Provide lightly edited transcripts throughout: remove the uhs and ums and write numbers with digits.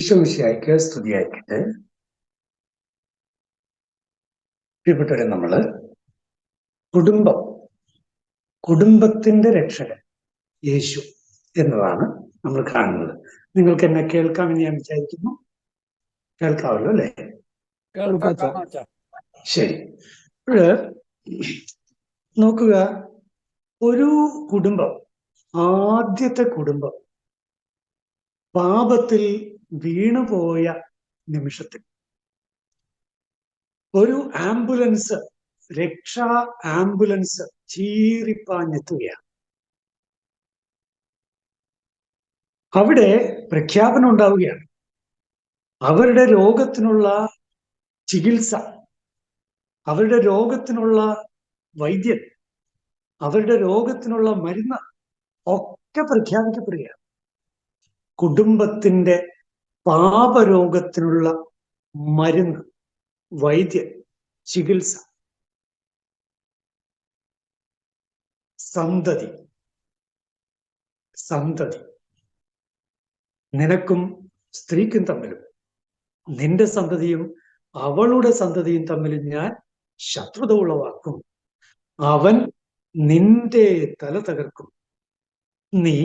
ഈശോമിശിഹായ്ക്ക് സ്തുതിയായിരിക്കട്ടെ. പ്രിയപ്പെട്ടവരെ, നമ്മള് കുടുംബത്തിന്റെ രക്ഷകൻ യേശു എന്നതാണ് നമ്മൾ കാണുന്നത്. നിങ്ങൾക്ക് എന്നെ കേൾക്കാമെന്ന് ഞാൻ വിചാരിക്കുന്നു. കേൾക്കാമല്ലോ അല്ലേ? ശരി. നോക്കുക, ഒരു കുടുംബം, ആദ്യത്തെ കുടുംബം പാപത്തിൽ വീണുപോയ നിമിഷത്തിൽ ഒരു ആംബുലൻസ്, രക്ഷാ ആംബുലൻസ് ചീറിപ്പാഞ്ഞെത്തുകയാണ്. അവിടെ പ്രഖ്യാപനം ഉണ്ടാവുകയാണ്. അവരുടെ രോഗത്തിനുള്ള ചികിത്സ, അവരുടെ രോഗത്തിനുള്ള വൈദ്യൻ, അവരുടെ രോഗത്തിനുള്ള മരുന്ന് ഒക്കെ പ്രഖ്യാപിക്കപ്പെടുകയാണ്. കുടുംബത്തിന്റെ പാപരോഗത്തിനുള്ള മരുന്ന്, വൈദ്യൻ, ചികിത്സ. സന്തതി നിനക്കും സ്ത്രീക്കും തമ്മിലും നിന്റെ സന്തതിയും അവളുടെ സന്തതിയും തമ്മിലും ഞാൻ ശത്രുത ഉളവാക്കും. അവൻ നിന്റെ തല തകർക്കും, നീ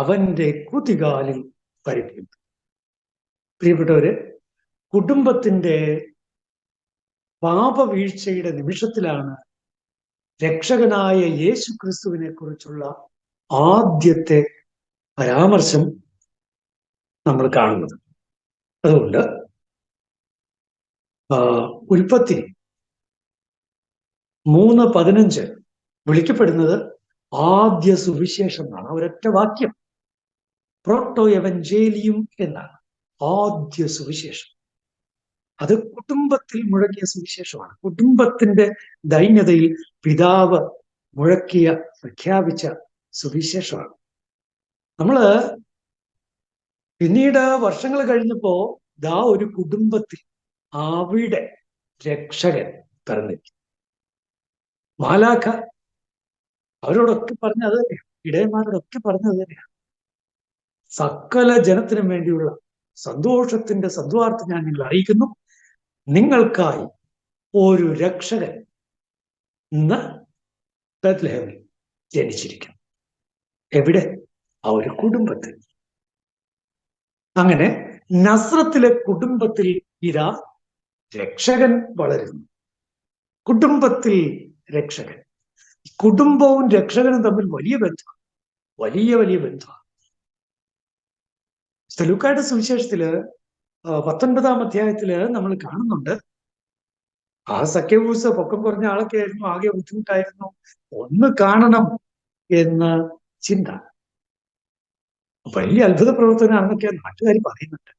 അവന്റെ കുതികാലിൽ പരിക്കും. പ്രിയപ്പെട്ടവര്, കുടുംബത്തിന്റെ പാപവീഴ്ചയുടെ നിമിഷത്തിലാണ് രക്ഷകനായ യേശു ക്രിസ്തുവിനെ കുറിച്ചുള്ള ആദ്യത്തെ പരാമർശം നമ്മൾ കാണുന്നത്. അതുകൊണ്ട് ഉൽപ്പത്തി 3:15 വിളിക്കപ്പെടുന്നത് ആദ്യ സുവിശേഷം എന്നാണ്. ഒരൊറ്റ വാക്യം, പ്രോട്ടോ എവഞ്ചേലിയും എന്നാണ്. ആദ്യ സുവിശേഷം. അത് കുടുംബത്തിൽ മുഴങ്ങിയ സുവിശേഷമാണ്. കുടുംബത്തിന്റെ ദൈന്യതയിൽ പിതാവ് മുഴക്കിയ, പ്രഖ്യാപിച്ച സുവിശേഷമാണ്. നമ്മള് പിന്നീട് വർഷങ്ങൾ കഴിഞ്ഞപ്പോ ദാ ഒരു കുടുംബത്തിൽ അവിടെ രക്ഷകൻ പിറന്നിരിക്കും. മാലാഖ അവരോടൊക്കെ പറഞ്ഞത് തന്നെയാണ്, ഇടയന്മാരോടൊക്കെ പറഞ്ഞത് തന്നെയാണ്. സകല ജനത്തിനും വേണ്ടിയുള്ള സന്തോഷത്തിന്റെ സദ്വാർത്ത ഞാൻ നിങ്ങൾ അറിയിക്കുന്നു. നിങ്ങൾക്കായി ഒരു രക്ഷകൻ ഇന്ന് ബേത്ലഹേമിൽ ജനിച്ചിരിക്കും. എവിടെ? ആ ഒരു കുടുംബത്തിൽ. അങ്ങനെ നസ്രത്തിലെ കുടുംബത്തിൽ ഇതാ രക്ഷകൻ വളരുന്നു. കുടുംബത്തിൽ രക്ഷകൻ. കുടുംബവും രക്ഷകനും തമ്മിൽ വലിയ ബന്ധമാണ്, വലിയ ബന്ധമാണ്. ലൂക്കായുടെ സുവിശേഷത്തില് 19-ാം അധ്യായത്തില് നമ്മൾ കാണുന്നുണ്ട്, ആ സക്കേവൂസ് പൊക്കം കുറഞ്ഞ ആളൊക്കെ ആയിരുന്നു, ആകെ ബുദ്ധിമുട്ടായിരുന്നു, ഒന്ന് കാണണം എന്ന ചിന്ത. വലിയ അത്ഭുത പ്രവർത്തനമാണെന്നൊക്കെ നാട്ടുകാർ പറയുന്നുണ്ട്.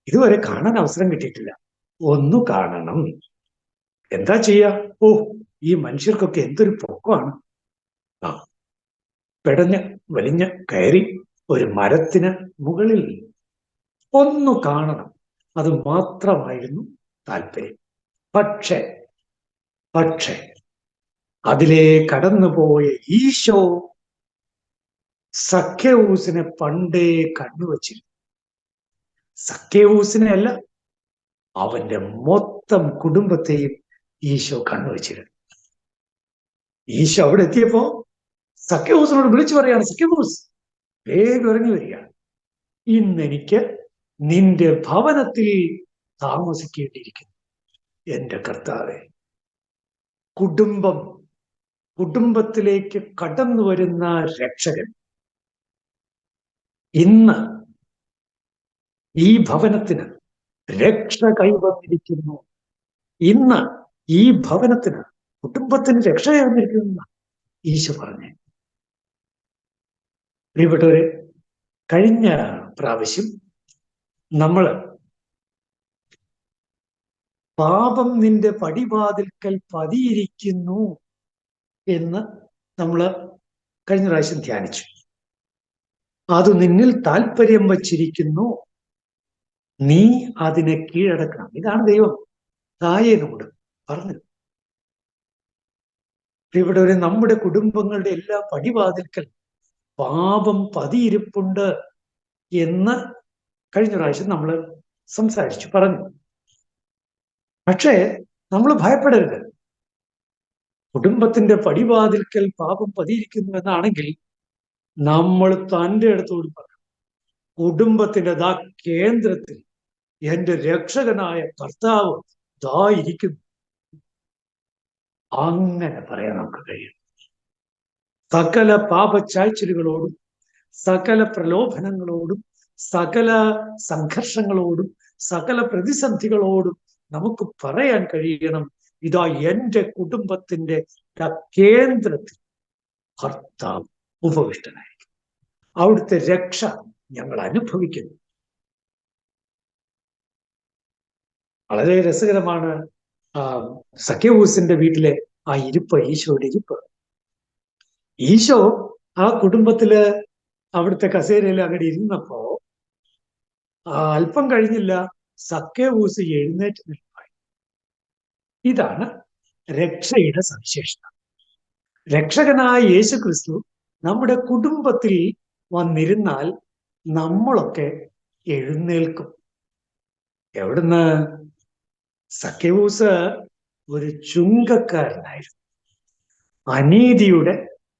ഇതുവരെ കാണാൻ അവസരം കിട്ടിയിട്ടില്ല, ഒന്ന് കാണണം. എന്താ ചെയ്യാ? ഈ മനുഷ്യർക്കൊക്കെ എന്തൊരു പൊക്കമാണ്. പെടഞ്ഞ് വലിഞ്ഞ് കയറി ഒരു മരത്തിന് മുകളിൽ ഒന്ന് കാണണം, അത് മാത്രമായിരുന്നു താല്പര്യം. പക്ഷേ അതിലെ കടന്നുപോയ ഈശോ സക്കേവൂസിനെ പണ്ടേ കണ്ണുവച്ചിരുന്നു. സക്കേവൂസിനെ അല്ല, അവന്റെ മൊത്തം കുടുംബത്തെയും ഈശോ കണ്ണുവച്ചിരുന്നു. ഈശോ അവിടെ എത്തിയപ്പോ സക്കേവൂസിനോട് വിളിച്ചു പറയാണ്, സക്കേവൂസ് വേഗം ഇറങ്ങി വരികയാണ്, ഇന്നെനിക്ക് നിന്റെ ഭവനത്തിൽ താമസിക്കേണ്ടിയിരിക്കുന്നു. എന്റെ കർത്താവേ, കുടുംബത്തിലേക്ക് കടന്നു വരുന്ന രക്ഷകൻ ഇന്ന് ഈ ഭവനത്തിന് രക്ഷ കൈവന്നിരിക്കുന്നു. ഇന്ന് ഈ ഭവനത്തിന്, കുടുംബത്തിന് രക്ഷ കൈവന്നിരിക്കുന്നു ഈശോ പറഞ്ഞേ. പ്രിയപ്പെട്ടവരെ, കഴിഞ്ഞ പ്രാവശ്യം നമ്മള് പാപം നിന്റെ പടിവാതിൽക്കൽ പതിയിരിക്കുന്നു എന്ന് നമ്മള് കഴിഞ്ഞ പ്രാവശ്യം ധ്യാനിച്ചു. അത് നിന്നിൽ താല്പര്യം വച്ചിരിക്കുന്നു, നീ അതിനെ കീഴടക്കണം. ഇതാണ് ദൈവം കായേനോട് പറഞ്ഞത്. പ്രിയപ്പെട്ടവരെ, നമ്മുടെ കുടുംബങ്ങളുടെ എല്ലാ പടിവാതിൽക്കൽ പാപം പതിയിരിപ്പുണ്ട് എന്ന് കഴിഞ്ഞ പ്രാവശ്യം നമ്മൾ സംസാരിച്ചു, പറഞ്ഞു. പക്ഷേ നമ്മൾ ഭയപ്പെടരുത്. കുടുംബത്തിന്റെ പടിവാതിൽക്കൽ പാപം പതിയിരിക്കുന്നു എന്നാണെങ്കിൽ നമ്മൾ തൻ്റെ അടുത്തോട് പറയും, കുടുംബത്തിന്റെ ദാ കേന്ദ്രത്തിൽ എന്റെ രക്ഷകനായ കർത്താവ് ദാ ഇരിക്കുന്നു. അങ്ങനെ പറയാൻ നമുക്ക് കഴിയും. സകല പാപച്ചായ്ച്ചലുകളോടും സകല പ്രലോഭനങ്ങളോടും സകല സംഘർഷങ്ങളോടും സകല പ്രതിസന്ധികളോടും നമുക്ക് പറയാൻ കഴിയണം, ഇതാ എന്റെ കുടുംബത്തിന്റെ കേന്ദ്രത്തിൽ ഭർത്താവ് ഉപവിഷ്ടനായിരിക്കും. അവിടുത്തെ രക്ഷ ഞങ്ങൾ അനുഭവിക്കുന്നു. വളരെ രസകരമാണ് സഖ്യവൂസിന്റെ വീട്ടിലെ ആ ഇരിപ്പ്, ഈശോയുടെ ഇരിപ്പ്. ഈശോ ആ കുടുംബത്തില് അവിടുത്തെ കസേരയിൽ അങ്ങോട്ട് ഇരുന്നപ്പോ അല്പം കഴിഞ്ഞില്ല, സഖ്യവൂസ് എഴുന്നേറ്റ് നിൽപ്പായി. ഇതാണ് രക്ഷയുടെ സവിശേഷത. രക്ഷകനായ യേശു ക്രിസ്തു നമ്മുടെ കുടുംബത്തിൽ വന്നിരുന്നാൽ നമ്മളൊക്കെ എഴുന്നേൽക്കും. എവിടുന്ന്? സഖ്യവൂസ് ഒരു ചുങ്കക്കാരനായിരുന്നു. അനീതിയുടെ,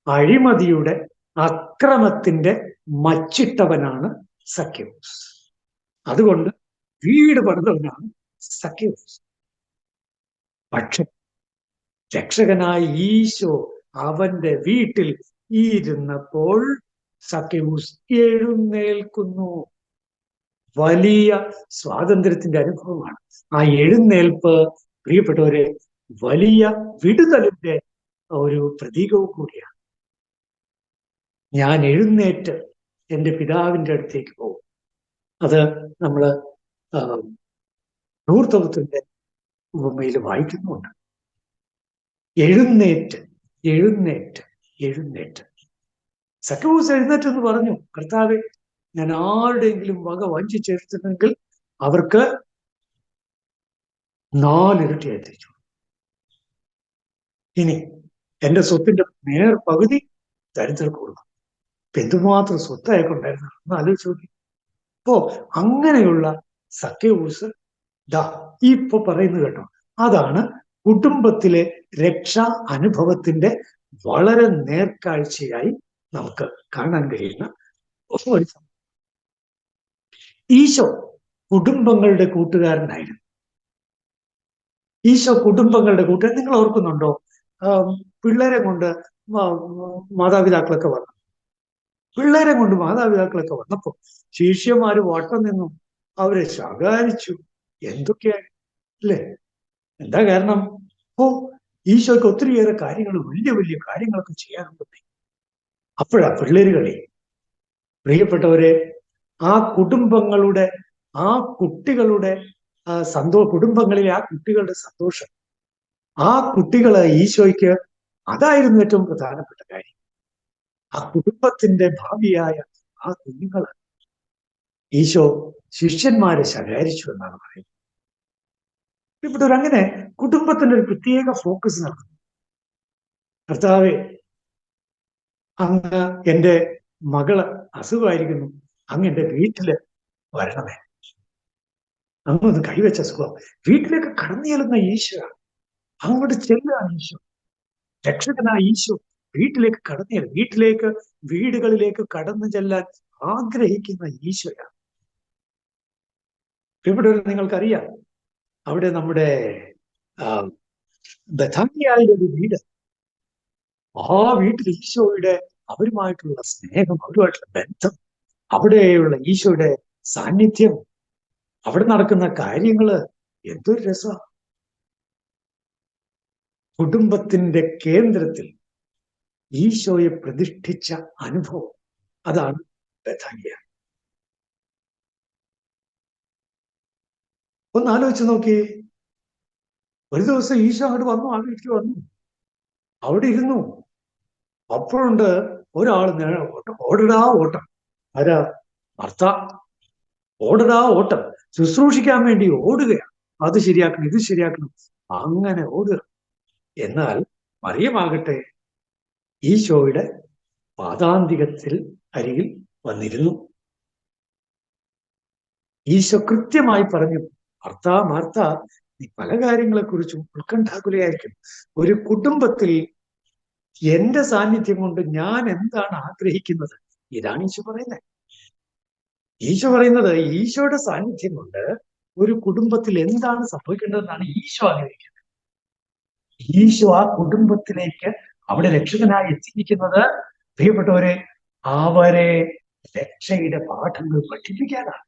അഴിമതിയുടെ, അക്രമത്തിന്റെ മച്ചിട്ടവനാണ് സഖ്യവൂസ്. അതുകൊണ്ട് വീട് പണിതവനാണ് സഖ്യവൂസ്. പക്ഷെ രക്ഷകനായ ഈശോ അവന്റെ വീട്ടിൽ ഇരുന്നപ്പോൾ സഖ്യവൂസ് എഴുന്നേൽക്കുന്നു. വലിയ സ്വാതന്ത്ര്യത്തിന്റെ അനുഭവമാണ് ആ എഴുന്നേൽപ്പ്. പ്രിയപ്പെട്ടവരെ, വലിയ വിടുതലിന്റെ ഒരു പ്രതീകവും കൂടിയാണ്. ഞാൻ എഴുന്നേറ്റ് എൻ്റെ പിതാവിൻ്റെ അടുത്തേക്ക് പോകും. അത് നമ്മൾ ധൂർത്തവത്തിന്റെ ഉപമയിൽ വായിക്കുന്നുണ്ട്. എഴുന്നേറ്റ് എഴുന്നേറ്റ് എഴുന്നേറ്റ്. സഖ്യവൂസ് എഴുന്നേറ്റെന്ന് പറഞ്ഞു, കർത്താവേ, ഞാൻ ആരുടെയെങ്കിലും വക വഞ്ചിച്ചെടുത്തിട്ടുണ്ടെങ്കിൽ അവർക്ക് 4 ഇരട്ടിയായി തിരിച്ചു. ഇനി എന്റെ സ്വത്തിന്റെ പകുതി ദരിദ്രർക്ക് കൊടുക്കും. എന്തുമാത്രം സ്വത്തായിക്കൊണ്ടായിരുന്നു ഒന്ന് ആലോചിച്ച് നോക്കി. അപ്പോ അങ്ങനെയുള്ള സഖ്യവൂസ് ദാ ഇപ്പൊ പറയുന്നത് കേട്ടോ, അതാണ് കുടുംബത്തിലെ രക്ഷാ അനുഭവത്തിന്റെ വളരെ നേർക്കാഴ്ചയായി നമുക്ക് കാണാൻ കഴിയുന്ന ഒരു സംഭവം. ഈശോ കുടുംബങ്ങളുടെ കൂട്ടുകാരനായിരുന്നു. ഈശോ കുടുംബങ്ങളുടെ കൂട്ടുകാരൻ. നിങ്ങൾ ഓർക്കുന്നുണ്ടോ? പിള്ളേരെ കൊണ്ട് മാതാപിതാക്കളൊക്കെ വന്നു. പിള്ളേരെ കൊണ്ട് മാതാപിതാക്കളൊക്കെ വന്നപ്പോ ശിഷ്യന്മാര് വട്ടം നിന്നു, അവരെ ശകാരിച്ചു. എന്തൊക്കെയാണ് അല്ലേ? എന്താ കാരണം? ഈശോയ്ക്ക് ഒത്തിരിയേറെ കാര്യങ്ങൾ, വലിയ വലിയ കാര്യങ്ങളൊക്കെ ചെയ്യാനുണ്ട്. അപ്പോഴാ പിള്ളേരുകളെ, പ്രിയപ്പെട്ടവരെ, ആ കുടുംബങ്ങളുടെ, ആ കുട്ടികളുടെ കുടുംബങ്ങളിലെ ആ കുട്ടികളുടെ സന്തോഷം, ആ കുട്ടികള് ഈശോയ്ക്ക് അതായിരുന്നു ഏറ്റവും പ്രധാനപ്പെട്ട കാര്യം. ആ കുടുംബത്തിന്റെ ഭാവിയായ ആ കുഞ്ഞുങ്ങള് ഈശോ ശിഷ്യന്മാരെ ശകാരിച്ചു എന്നാണ് പറയുന്നത്. ഇവിടെ അങ്ങനെ കുടുംബത്തിന്റെ ഒരു പ്രത്യേക ഫോക്കസ് നടക്കുന്നു. കർത്താവേ, അങ്ങ് എൻ്റെ മകള് അസുഖമായിരിക്കുന്നു, അങ്ങ് എൻ്റെ വീട്ടില് വരണമേ. അങ്ങൊന്ന് കൈവച്ച സുഖം. വീട്ടിലേക്ക് കടന്നു ചെല്ലുന്ന ഈശോ, അങ്ങോട്ട് ചെല്ലുകയാണ് ഈശോ. രക്ഷകനായ ഈശോ വീട്ടിലേക്ക് കടന്നു ചെല്ലും. വീടുകളിലേക്ക് കടന്നു ചെല്ലാൻ ആഗ്രഹിക്കുന്ന ഈശോയാണ്. ഇവിടെ നിങ്ങൾക്കറിയാം, അവിടെ നമ്മുടെ ബഥാനിയായുടെ ഒരു വീട്. ആ വീട്ടിൽ ഈശോയുടെ അവരുമായിട്ടുള്ള സ്നേഹം, അവരുമായിട്ടുള്ള ബന്ധം, അവിടെയുള്ള ഈശോയുടെ സാന്നിധ്യം, അവിടെ നടക്കുന്ന കാര്യങ്ങള് എന്തൊരു രസമാണ്. കുടുംബത്തിന്റെ കേന്ദ്രത്തിൽ ഈശോയെ പ്രതിഷ്ഠിച്ച അനുഭവം, അതാണ് ബഥാനിയ. ഒന്ന് ആലോചിച്ച് നോക്കി. ഒരു ദിവസം ഈശോ അങ്ങോട്ട് വന്നു, ആ വീട്ടിൽ വന്നു, അവിടെ ഇരുന്നു. അപ്പോഴുണ്ട് ഒരാൾ ഓടടാ ഓട്ടം. ആരാ? ഭർത്ത. ഓടടാ ഓട്ടം, ശുശ്രൂഷിക്കാൻ വേണ്ടി ഓടുകയാണ്. അത് ശരിയാക്കണം, ഇത് ശരിയാക്കണം, അങ്ങനെ ഓടുക. എന്നാൽ മറിയമാകട്ടെ ഈശോയുടെ പാദാന്തികത്തിൽ അരികിൽ വന്നിരുന്നു. ഈശോ കൃത്യമായി പറഞ്ഞു, മാർത്ത മാർത്ത, നീ പല കാര്യങ്ങളെക്കുറിച്ചും ഉത്കണ്ഠാകുലയായിരിക്കും. ഒരു കുടുംബത്തിൽ എന്റെ സാന്നിധ്യം കൊണ്ട് ഞാൻ എന്താണ് ആഗ്രഹിക്കുന്നത്, ഇതാണ് ഈശോ പറയുന്നത്. ഈശോ പറയുന്നത് ഈശോയുടെ സാന്നിധ്യം കൊണ്ട് ഒരു കുടുംബത്തിൽ എന്താണ് സംഭവിക്കേണ്ടതെന്നാണ് ഈശോ ആഗ്രഹിക്കുന്നത്. ഈശോ ആ കുടുംബത്തിലേക്ക് അവിടെ രക്ഷകനായി എത്തിയിരിക്കുന്നത്, പ്രിയപ്പെട്ടവരെ, അവരെ രക്ഷയുടെ പാഠങ്ങൾ പഠിപ്പിക്കാനാണ്,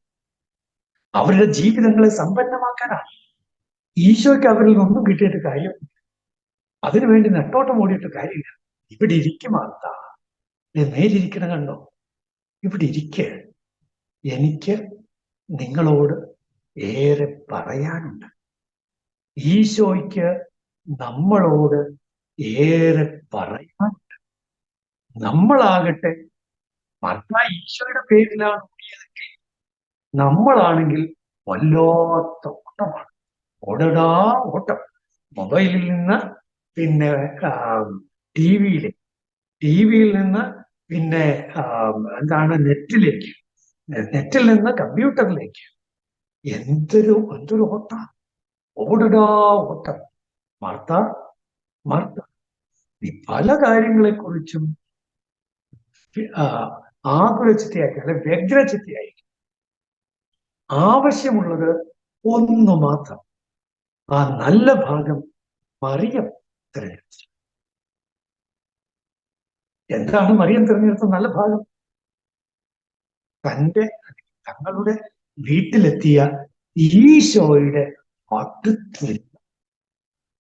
അവരുടെ ജീവിതങ്ങളെ സമ്പന്നമാക്കാനാണ്. ഈശോയ്ക്ക് അവരിൽ നിന്നൊന്നും കിട്ടിയിട്ട് കാര്യം, അതിനുവേണ്ടി നെട്ടോട്ടം ഓടിയിട്ട് കാര്യമില്ല. ഇവിടെ ഇരിക്കും മാർത്ത, നേരിയിരിക്കണം, കണ്ടോ, ഇവിടെ ഇരിക്കുക, എനിക്ക് നിങ്ങളോട് ഏറെ പറയാനുണ്ട്. ഈശോയ്ക്ക് നമ്മളോട് ഏറെ പറയാനുണ്ട്. നമ്മളാകട്ടെ, മാർത്ത ഈശോയുടെ പേരിലാണ് ഓടിയതെങ്കിൽ, നമ്മളാണെങ്കിൽ വല്ലാത്ത ഓട്ടമാണ്, ഓടടാ ഓട്ടം. മൊബൈലിൽ നിന്ന് പിന്നെ ടിവിയിൽ നിന്ന് പിന്നെ എന്താണ് നെറ്റിലേക്ക്, നെറ്റിൽ നിന്ന് കമ്പ്യൂട്ടറിലേക്ക്. എന്തൊരു ഓട്ടം, ഓടടാ ഓട്ടം. മാർത്ത മാർത്ത, നീ പല കാര്യങ്ങളെക്കുറിച്ചും ആകുലചിത്തയായിരിക്കും, അല്ലെ വ്യഗ്രചിത്തയായിരിക്കും. ആവശ്യമുള്ളത് ഒന്നു മാത്രം, ആ നല്ല ഭാഗം മറിയം തിരഞ്ഞെടുത്തു. എന്താണ് മറിയം തിരഞ്ഞെടുത്ത നല്ല ഭാഗം? തങ്ങളുടെ വീട്ടിലെത്തിയ ഈശോയുടെ അടുത്ത്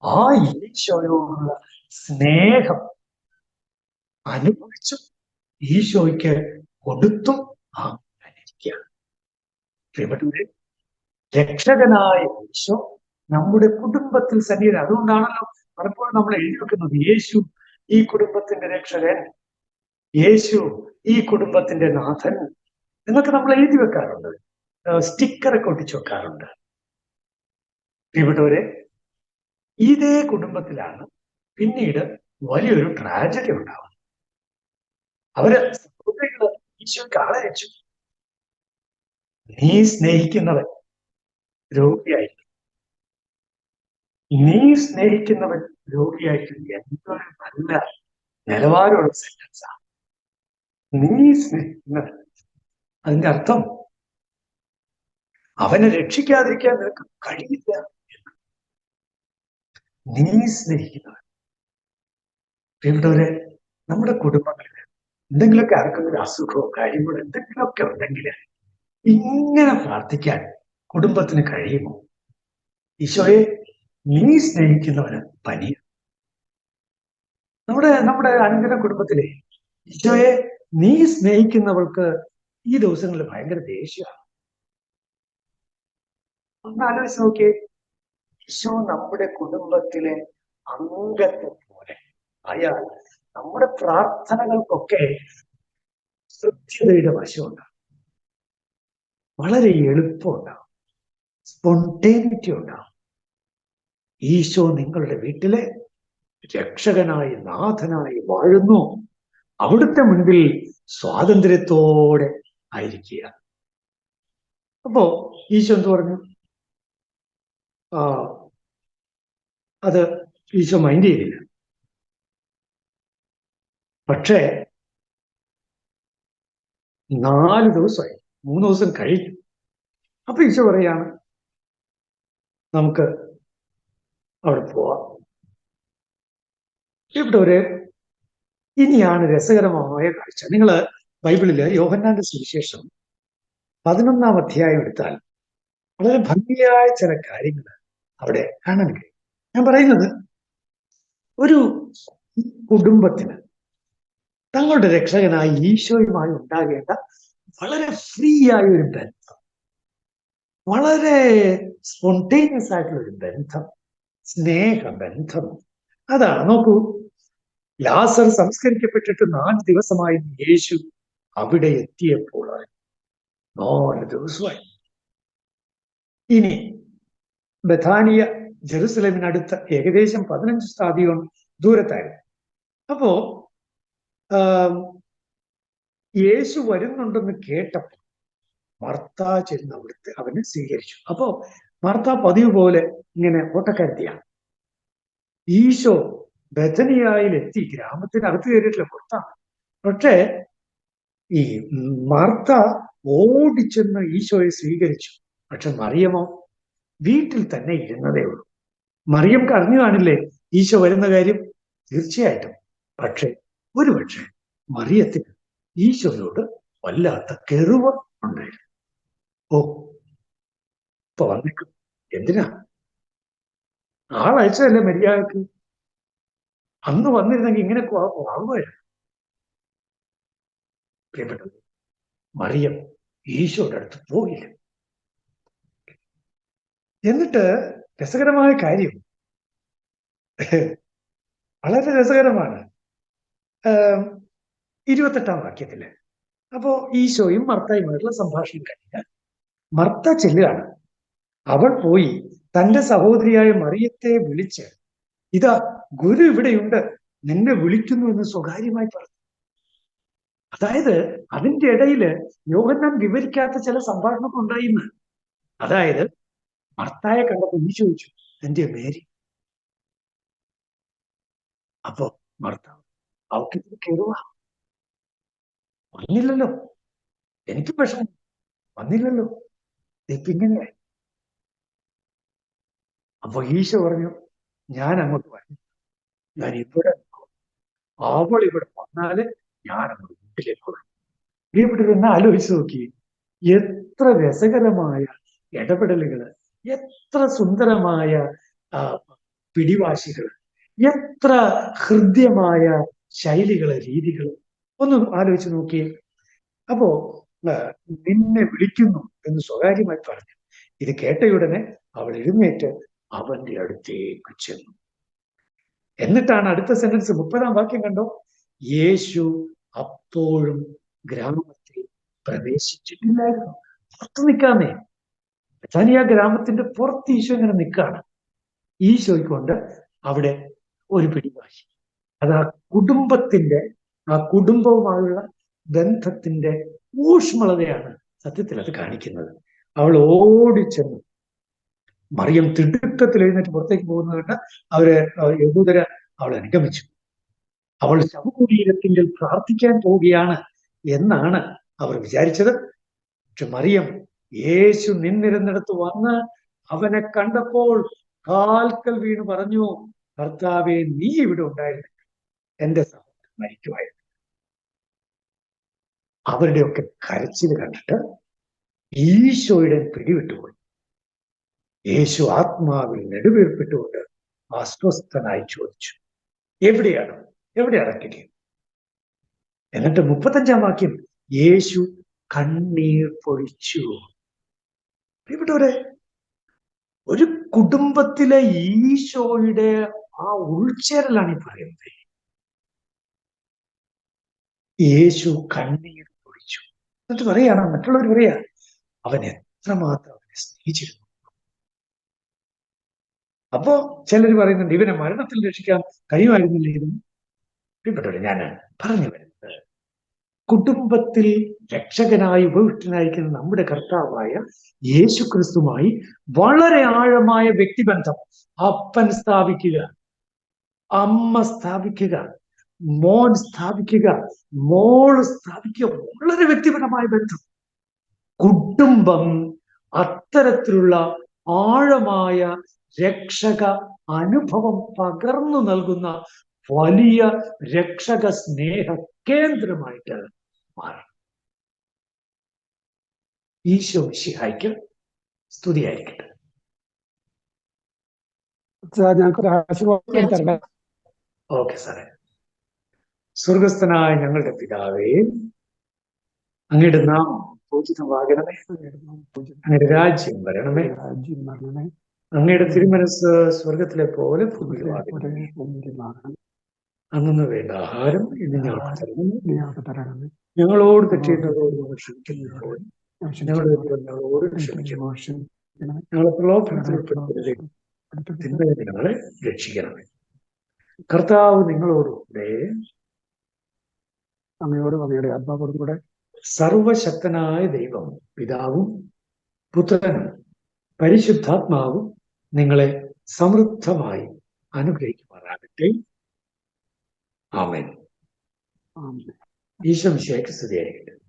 ആ ഈശോയോടുള്ള സ്നേഹം അനുഭവിച്ചു, ഈശോയ്ക്ക് കൊടുത്തും ആയിരിക്കുകയാണ്. പ്രിയപ്പെട്ടവരെ, രക്ഷകനായ ഈശോ നമ്മുടെ കുടുംബത്തിൽ സന്നിഹിതൻ. അതുകൊണ്ടാണല്ലോ പലപ്പോഴും നമ്മൾ എഴുതി വെക്കുന്നത്, യേശു ഈ കുടുംബത്തിന്റെ രക്ഷകൻ, യേശു ഈ കുടുംബത്തിന്റെ നാഥൻ എന്നൊക്കെ നമ്മൾ എഴുതി വെക്കാറുണ്ട്, സ്റ്റിക്കറൊക്കെ ഒട്ടിച്ചു വെക്കാറുണ്ട്. പ്രിയപ്പെട്ടവരെ, ഇതേ കുടുംബത്തിലാണ് പിന്നീട് വലിയൊരു ട്രാജഡി ഉണ്ടാവുന്നത്. അവര് ഈശോയ്ക്ക് ആളയച്ചു, നീ സ്നേഹിക്കുന്നവൻ രോഗിയായിരിക്കും, നീ സ്നേഹിക്കുന്നവൻ രോഗിയായിരിക്കും. എന്തൊരു നല്ല നിലവാരമുള്ള സെന്റൻസാ, നീ സ്നേഹിക്കുന്നവൻ. അതിന്റെ അർത്ഥം അവനെ രക്ഷിക്കാതിരിക്കാൻ നിനക്ക് കഴിയില്ല. നീ സ്നേഹിക്കുന്നവൻ. പ്രിയപ്പെട്ടവരെ, നമ്മുടെ കുടുംബങ്ങളിൽ എന്തെങ്കിലുമൊക്കെ ആർക്കൊരു അസുഖമോ കാര്യങ്ങളോ എന്തെങ്കിലുമൊക്കെ ഉണ്ടെങ്കിൽ ഇങ്ങനെ പ്രാർത്ഥിക്കാൻ കുടുംബത്തിന് കഴിയുമോ? ഈശോയെ, നീ സ്നേഹിക്കുന്നവന് പനി. നമ്മുടെ അനുദിന കുടുംബത്തിലെ ഈശോയെ, നീ സ്നേഹിക്കുന്നവൾക്ക് ഈ ദിവസങ്ങളിൽ ഭയങ്കര ദേഷ്യമാണ്. ഒന്ന് ആലോചിച്ച് നോക്കിയേ, ഈശോ നമ്മുടെ കുടുംബത്തിലെ അംഗത്തെ പോലെ അയാൾ നമ്മുടെ പ്രാർത്ഥനകൾക്കൊക്കെ കൃത്യതയുടെ വശമുണ്ടാകും, വളരെ എളുപ്പമുണ്ടാകും, സ്പോണ്ടേനിറ്റി ഉണ്ടാകും. ഈശോ നിങ്ങളുടെ വീട്ടിലെ രക്ഷകനായി നാഥനായി വാഴുന്നു. അവിടുത്തെ മുൻപിൽ സ്വാതന്ത്ര്യത്തോടെ ആയിരിക്കുക. അപ്പോ ഈശോ എന്ത് പറഞ്ഞു? അത് ഈശോ മൈൻഡ് ചെയ്തില്ല. പക്ഷേ 4 ദിവസമായി, 3 ദിവസം കഴിഞ്ഞു. അപ്പൊ ഈശോ പറയാണ്, നമുക്ക് അവിടെ പോവാം. ഇവിടെ ഇനിയാണ് രസകരമായ കാഴ്ച. നിങ്ങൾ ബൈബിളില് യോഹന്നാന്റെ സുവിശേഷം 11-ാം അധ്യായം എടുത്താൽ വളരെ ഭംഗിയായ ചില കാര്യങ്ങൾ അവിടെ കാണാൻ കഴിയും. ഞാൻ പറയുന്നത്, ഒരു കുടുംബത്തിന് തങ്ങളുടെ രക്ഷകനായ ഈശോയുമായി ഉണ്ടാകേണ്ട വളരെ ഫ്രീ ആയ ഒരു ബന്ധം, വളരെ സ്പോണ്ടേനിയസ് ആയിട്ടുള്ള ഒരു ബന്ധം, സ്നേഹബന്ധം, അതാണ്. നോക്കൂ, ലാസർ സംസ്കരിക്കപ്പെട്ടിട്ട് 4 ദിവസമായി യേശു അവിടെ എത്തിയപ്പോൾ 4 ദിവസമായി. ഇനി ബഥാനിയ ജെറുസലേമിനടുത്ത് ഏകദേശം 15 സ്ഥാദിയോൺ ദൂരത്തായിരുന്നു. അപ്പോ യേശു വരുന്നുണ്ടെന്ന് കേട്ടപ്പോൾ മർത്ത ചെന്ന് അവനെ സ്വീകരിച്ചു. അപ്പോ മർത്ത പതിവ് പോലെ ഇങ്ങനെ ഓട്ടക്കരുത്തിയാണ്. ഈശോ ബഥനിയായിലെത്തി, ഗ്രാമത്തിനകത്ത് കയറിയിട്ടില്ല, പുറത്താണ്. പക്ഷേ ഈ മർത്ത ഓടിച്ചെന്ന് ഈശോയെ സ്വീകരിച്ചു. പക്ഷെ മറിയമോ വീട്ടിൽ തന്നെ ഇരുന്നതേ ഉള്ളൂ. മറിയം അറിഞ്ഞു കാണില്ലേ ഈശോ വരുന്ന കാര്യം? തീർച്ചയായിട്ടും. പക്ഷെ ഒരുപക്ഷെ മറിയത്തിന് ഈശോയോട് വല്ലാത്ത കെറുവ ഉണ്ടായിരുന്നു. ഓ, ഇപ്പൊ വന്നേക്കും, എന്തിനാ? ആളയച്ചതല്ലേ മര്യാദക്ക്. അന്ന് വന്നിരുന്നെങ്കിൽ ഇങ്ങനെ ആകുമായിരുന്നു. പ്രിയപ്പെട്ടത്, മറിയം ഈശോയുടെ അടുത്ത് പോയില്ല. എന്നിട്ട് രസകരമായ കാര്യം, വളരെ രസകരമാണ്, 28-ാം വാക്യത്തില്. അപ്പോ ഈശോയും മർത്തയുമായിട്ടുള്ള സംഭാഷണം കഴിഞ്ഞ് മർത്ത ചെല്ലുകയാണ്. അവൾ പോയി തന്റെ സഹോദരിയായ മറിയത്തെ വിളിച്ച്, ഇതാ ഗുരു ഇവിടെയുണ്ട്, നിന്നെ വിളിക്കുന്നു എന്ന് സ്വകാര്യമായി പറഞ്ഞു. അതായത് അതിന്റെ ഇടയില് യോഹന്നാൻ വിവരിക്കാത്ത ചില സംഭാഷണമൊക്കെ ഉണ്ടായിന്ന്. അതായത് മർത്തായെ കണ്ടപ്പോൾ ഈശോ ചോദിച്ചു, എന്റെ മേരി. അപ്പോ മർത്ത, അവൾക്ക് കയറുക വന്നില്ലല്ലോ, എനിക്ക് വിഷമം, വന്നില്ലല്ലോ, ഇപ്പിങ്ങനെയായി. അപ്പൊ ഈശോ പറഞ്ഞു, ഞാൻ അങ്ങോട്ട് വരും, ഞാൻ ഇവിടെ, അവൾ ഇവിടെ വന്നാല് ഞാൻ അങ്ങോട്ട് വീട്ടിലേക്ക് വരും. ഇവിടെ നിന്ന് ആലോചിച്ച് നോക്കി, എത്ര രസകരമായ ഇടപെടലുകള്, എത്ര സുന്ദരമായ പിടിവാശികൾ, എത്ര ഹൃദ്യമായ ശൈലികള്, രീതികള്. ഒന്ന് ആലോചിച്ച് നോക്കിയേ. അപ്പോ നിന്നെ വിളിക്കുന്നു എന്ന് സ്വകാര്യമായി പറഞ്ഞു. ഇത് കേട്ടയുടനെ അവൾ എഴുന്നേറ്റ് അവന്റെ അടുത്തേക്ക് ചെന്നു. എന്നിട്ടാണ് അടുത്ത സെന്റൻസ്, 30-ാം വാക്യം കണ്ടോ? യേശു അപ്പോഴും ഗ്രാമത്തിൽ പ്രവേശിച്ചിട്ടില്ലായിരുന്നു. പുറത്ത് നിൽക്കാന്നേ. ബഥാനിയ ഗ്രാമത്തിന്റെ പുറത്ത് ഈശോ ഇങ്ങനെ നിൽക്കാണ്. ഈശോയ്ക്കൊണ്ട് അവിടെ ഒരു പിടിവാശി. അത് ആ കുടുംബത്തിന്റെ, ആ കുടുംബവുമായുള്ള ബന്ധത്തിന്റെ ഊഷ്മളതയാണ് സത്യത്തിൽ അത് കാണിക്കുന്നത്. അവൾ ഓടിച്ചെന്നു. മറിയം തിടുക്കത്തിൽ എഴുന്നേറ്റ് പുറത്തേക്ക് പോകുന്നത് കണ്ട് അവര് യഹൂദര് അവളെ അനുഗമിച്ചു. അവൾ ശവകുടീരത്തിൽ പ്രാർത്ഥിക്കാൻ പോവുകയാണ് എന്നാണ് അവർ വിചാരിച്ചത്. പക്ഷെ മറിയം യേശു നിന്നിരുന്നിടത്ത് വന്ന് അവനെ കണ്ടപ്പോൾ കാൽക്കൽ വീണ് പറഞ്ഞു, കർത്താവേ, നീ ഇവിടെ ഉണ്ടായിരുന്നു, എന്റെ സഹോദരൻ മരിക്കുമായിരുന്നു. അവരുടെയൊക്കെ കരച്ചിൽ കണ്ടിട്ട് ഈശോയുടെ പിടിവിട്ടുപോയി. യേശു ആത്മാവിൽ നെടുവീർപ്പിട്ടുകൊണ്ട് അസ്വസ്ഥനായി ചോദിച്ചു, എവിടെയാണ് അടക്കിയത്? എന്നിട്ട് 35-ാം വാക്യം, യേശു കണ്ണീർ പൊഴിച്ചു. ഇവിടെ ഒരു കുടുംബത്തിലെ ഈശോയുടെ ആ ഉൾച്ചേരലാണ് ഈ പറയുന്നത്. യേശു കണ്ണീർ പൊഴിച്ചു. എന്നിട്ട് പറയാണ്, മറ്റുള്ളവർ പറയാ, അവൻ എത്രമാത്രം അവനെ സ്നേഹിച്ചിരുന്നു. അപ്പോ ചിലർ പറയുന്നുണ്ട്, ഇവനെ മരണത്തിൽ രക്ഷിക്കാൻ കഴിയുമായിരുന്നില്ലായിരുന്നു. പ്രിയപ്പെട്ടവരെ, ഞാൻ പറഞ്ഞു വരുന്നത്, കുടുംബത്തിൽ രക്ഷകനായി ഉപവിഷ്ടനായിരിക്കുന്ന നമ്മുടെ കർത്താവായ യേശു ക്രിസ്തുമായി വളരെ ആഴമായ വ്യക്തിബന്ധം അപ്പൻ സ്ഥാപിക്കുക, അമ്മ സ്ഥാപിക്കുക, മോൻ സ്ഥാപിക്കുക, മോള് സ്ഥാപിക്കുക, വളരെ വ്യക്തിപരമായ ബന്ധം. കുടുംബം അത്തരത്തിലുള്ള ആഴമായ രക്ഷക അനുഭവം പകർന്നു നൽകുന്ന വലിയ രക്ഷക സ്നേഹ കേന്ദ്രമായിട്ട് മാറണം. ഈശോ മിശിഹായ്ക്ക് സ്തുതിയായിരിക്കട്ടെ. ഓക്കെ സാറേ. സ്വർഗസ്ഥനായ ഞങ്ങളുടെ പിതാവേ, അങ്ങയുടെ നാമം പൂജിതമാകണമേ, അങ്ങയുടെ രാജ്യം വരണമേ, അങ്ങയുടെ തിരുമനസ് സ്വർഗത്തിലെ പോലെ ഭൂമിയിലുമാകണമേ. അന്നു വേണ്ട ആഹാരം ഇന്ന് ഞങ്ങൾക്ക് തരണമേ. ഞങ്ങളോട് തെറ്റിയുന്നതോട് ക്ഷമിക്കുന്നതോട് ഞങ്ങളോട് ക്ഷമിക്കുന്നു. ഞങ്ങളെ പ്രലോഭനത്തിൽ ഉൾപ്പെടുത്തരുതേ, തിന്മയിൽ ഞങ്ങളെ രക്ഷിക്കണമേ. കർത്താവ് നിങ്ങളോടുകൂടെ, അങ്ങയോടും അങ്ങയുടെ ആത്മാവോടും കൂടെ സർവശക്തനായ ദൈവം പിതാവും പുത്രനും പരിശുദ്ധാത്മാവും നിങ്ങളെ സമൃദ്ധമായി അനുഗ്രഹിക്കുമാറാകട്ടെ. ആമേൻ. ഈശോ മിശിഹായ്ക്ക് സ്തുതിയായിരിക്കട്ടെ.